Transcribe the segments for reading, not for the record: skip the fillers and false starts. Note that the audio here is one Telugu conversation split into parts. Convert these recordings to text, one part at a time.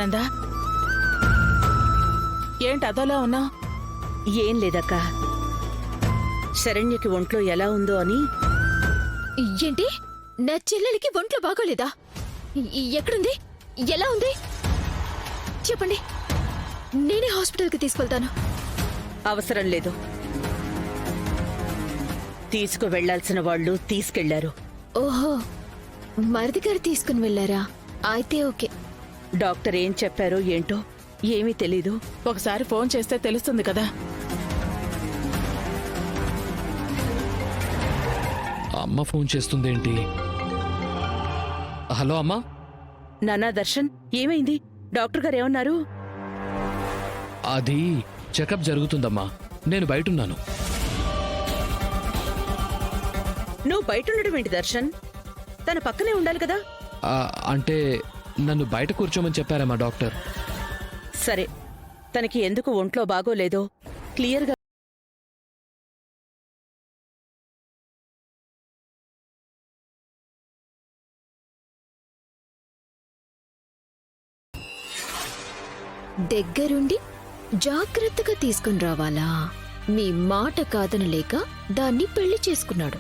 ఆనందా? ఏంటి అదోలా ఉన్నావు? ఏం లేదక్క, శరణ్యకి ఒంట్లో ఎలా ఉందో అని. ఏంటి? నా చెల్లెలికి ఒంట్లో బాగోలేదా? ఎక్కడుంది? ఎలా ఉంది చెప్పండి, నేనే హాస్పిటల్కి తీసుకెళ్తాను. అవసరం లేదు, తీసుకువెళ్లాల్సిన వాళ్ళు తీసుకెళ్లారు. ఓహో, మరిది గారు తీసుకుని వెళ్ళారా? అయితే ఓకే. డాక్టర్ ఏం చెప్పారో ఏంటో ఏమీ తెలీదు. ఒకసారి ఫోన్ చేస్తే తెలుస్తుంది కదా. అమ్మ ఫోన్ చేస్తుందేంటి? హలో అమ్మా. నానా దర్శన్, ఏమైంది? డాక్టర్ గారు ఏమన్నారు? అది చెకప్ జరుగుతుందమ్మా, నేను బయటున్నాను. నువ్వు బయటుండడం ఏంటి దర్శన్? తన పక్కనే ఉండాలి కదా. అంటే నన్ను బయట కూర్చోమని చెప్పారమ్మా డాక్టర్. సరే, తనకి ఎందుకు ఒంట్లో బాగోలేదో క్లియర్గా. దగ్గరుండి జాగ్రత్తగా తీసుకుని రావాలా? మీ మాట కాదనలేక దాన్ని పెళ్లి చేసుకున్నాడు.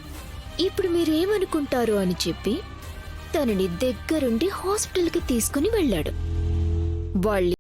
ఇప్పుడు మీరేమనుకుంటారు అని చెప్పి తనని దగ్గరుండి హాస్పిటల్కి తీసుకుని వెళ్ళాడు. వాళ్ళ